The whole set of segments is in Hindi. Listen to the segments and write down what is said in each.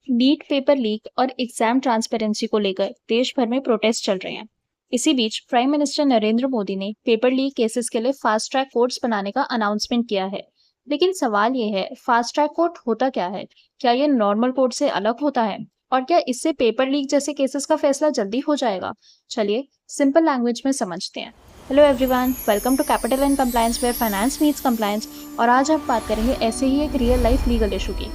नीट पेपर लीक और एग्जाम ट्रांसपेरेंसी को लेकर देश भर में प्रोटेस्ट चल रहे हैं। इसी बीच प्राइम मिनिस्टर नरेंद्र मोदी ने पेपर लीक केसेस के लिए फास्ट ट्रैक कोर्ट्स बनाने का अनाउंसमेंट किया है। लेकिन सवाल ये है, फास्ट ट्रैक कोर्ट होता क्या है? क्या ये नॉर्मल कोर्ट से अलग होता है? और क्या इससे पेपर लीक जैसे केसेस का फैसला जल्दी हो जाएगा? चलिए सिंपल लैंग्वेज में समझते हैं। Hello everyone, welcome to capital and compliance where finance meets compliance. और आज हम बात करेंगे ऐसे ही एक रियल लाइफ लीगल इशू की।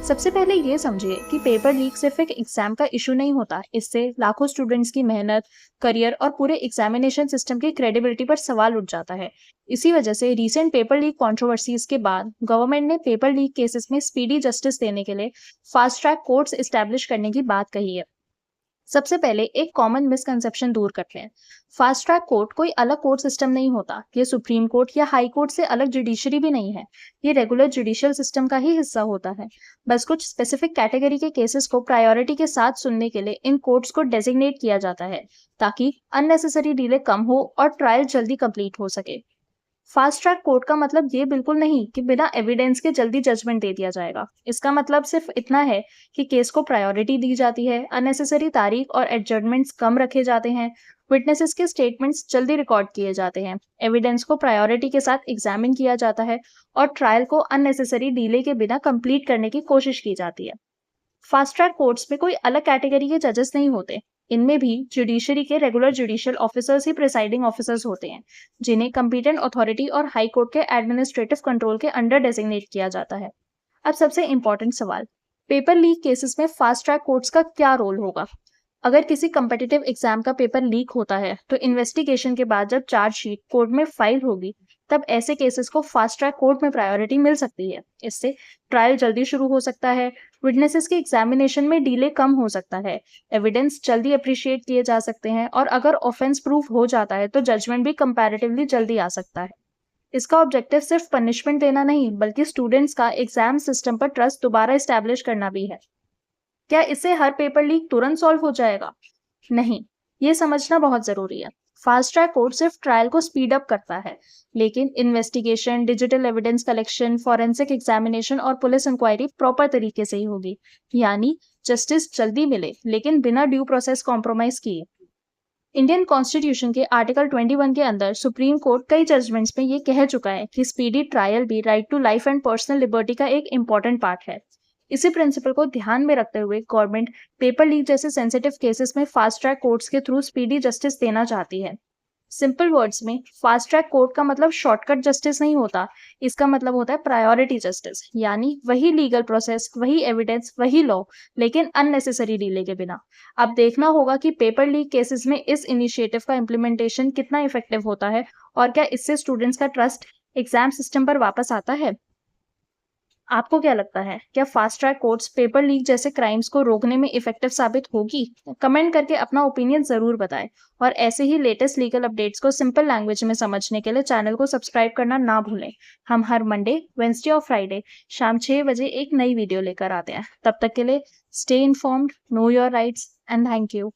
सबसे पहले ये समझिए कि पेपर लीक सिर्फ एक एग्जाम का इशू नहीं होता। इससे लाखों स्टूडेंट्स की मेहनत, करियर और पूरे एग्जामिनेशन सिस्टम की क्रेडिबिलिटी पर सवाल उठ जाता है। इसी वजह से रीसेंट पेपर लीक कंट्रोवर्सीज के बाद गवर्नमेंट ने पेपर लीक केसेस में स्पीडी जस्टिस देने के लिए फास्ट ट्रैक कोर्ट्स एस्टैब्लिश करने की बात कही है। सबसे पहले एक कॉमन मिसकंसेप्शन दूर करते हैं। फास्ट ट्रैक कोर्ट कोई अलग कोर्ट सिस्टम नहीं होता। ये सुप्रीम कोर्ट या हाई कोर्ट से अलग जुडिशरी भी नहीं है। ये रेगुलर जुडिशियल सिस्टम का ही हिस्सा होता है। बस कुछ स्पेसिफिक कैटेगरी के केसेस को प्रायोरिटी के साथ सुनने के लिए इन कोर्ट्स को डेजिग्नेट किया जाता है, ताकि अननेसेसरी डिले कम हो और ट्रायल जल्दी कंप्लीट हो सके। फास्ट ट्रैक कोर्ट का मतलब ये बिल्कुल नहीं कि बिना एविडेंस के जल्दी जजमेंट दे दिया जाएगा। इसका मतलब सिर्फ इतना है कि केस को प्रायोरिटी दी जाती है, अननेसेसरी तारीख और एडजर्नमेंट्स कम रखे जाते हैं, विटनेसेस के स्टेटमेंट्स जल्दी रिकॉर्ड किए जाते हैं, एविडेंस को प्रायोरिटी के साथ एग्जामिन किया जाता है और ट्रायल को अननेसेसरी डिले के बिना कंप्लीट करने की कोशिश की जाती है। फास्ट ट्रैक कोर्ट्स में कोई अलग कैटेगरी के जजेस नहीं होते। इनमें भी जुडिशरी के रेगुलर जुडिशियल ऑफिसर्स ही प्रिसाइडिंग ऑफिसर्स होते हैं, जिन्हें कंपीटेंट अथॉरिटी और हाई कोर्ट के एडमिनिस्ट्रेटिव कंट्रोल के अंडर डेजिग्नेट किया जाता है। अब सबसे इंपॉर्टेंट सवाल, पेपर लीक केसेस में फास्ट ट्रैक कोर्ट्स का क्या रोल होगा? अगर किसी कम्पिटिटिव एग्जाम का पेपर लीक होता है, तो इन्वेस्टिगेशन के बाद जब चार्जशीट कोर्ट में फाइल होगी, तब ऐसे केसेस को फास्ट ट्रैक कोर्ट में प्रायोरिटी मिल सकती है। इससे ट्रायल जल्दी शुरू हो सकता है, विटनेसेस के एग्जामिनेशन में डिले कम हो सकता है, एविडेंस जल्दी अप्रिशिएट किए जा सकते हैं और अगर ऑफेंस प्रूफ हो जाता है तो जजमेंट भी कंपैरेटिवली जल्दी आ सकता है। इसका ऑब्जेक्टिव सिर्फ पनिशमेंट देना नहीं, बल्कि स्टूडेंट्स का एग्जाम सिस्टम पर ट्रस्ट दोबारा एस्टैब्लिश करना भी है। क्या इससे हर पेपर लीक तुरंत सॉल्व हो जाएगा? नहीं, ये समझना बहुत जरूरी है। फास्ट ट्रैक कोर्ट सिर्फ ट्रायल को स्पीड अप करता है, लेकिन investigation, digital evidence collection, forensic examination और पुलिस इंक्वायरी प्रॉपर तरीके से ही होगी। यानी जस्टिस जल्दी मिले, लेकिन बिना ड्यू प्रोसेस कॉम्प्रोमाइज किए। इंडियन कॉन्स्टिट्यूशन के आर्टिकल 21 के अंदर सुप्रीम कोर्ट कई जजमेंट्स में ये कह चुका है कि स्पीडी ट्रायल भी right to life and personal liberty का एक इंपॉर्टेंट पार्ट है। इसी प्रिंसिपल को ध्यान में रखते हुए गवर्नमेंट पेपर लीक जैसे सेंसिटिव केसेस में फास्ट ट्रैक कोर्ट्स के थ्रू स्पीडी जस्टिस देना चाहती है। सिंपल वर्ड्स में, फास्ट ट्रैक कोर्ट का मतलब शॉर्टकट जस्टिस नहीं होता। इसका मतलब होता है प्रायोरिटी जस्टिस, यानी वही लीगल प्रोसेस, वही एविडेंस, वही लॉ, लेकिन अननेसेसरी डिले के बिना। अब देखना होगा कि पेपर लीक केसेस में इस इनिशिएटिव का इम्प्लीमेंटेशन कितना इफेक्टिव होता है और क्या इससे स्टूडेंट्स का ट्रस्ट एग्जाम सिस्टम पर वापस आता है। आपको क्या लगता है, क्या fast track courts paper leak जैसे क्राइम्स को रोकने में इफेक्टिव साबित होगी? कमेंट करके अपना ओपिनियन जरूर बताएं। और ऐसे ही लेटेस्ट लीगल अपडेट्स को सिंपल लैंग्वेज में समझने के लिए चैनल को सब्सक्राइब करना ना भूलें। हम हर मंडे, वेंसडे और फ्राइडे शाम 6 बजे एक नई वीडियो लेकर आते हैं। तब तक के लिए stay informed, know your rights and thank you.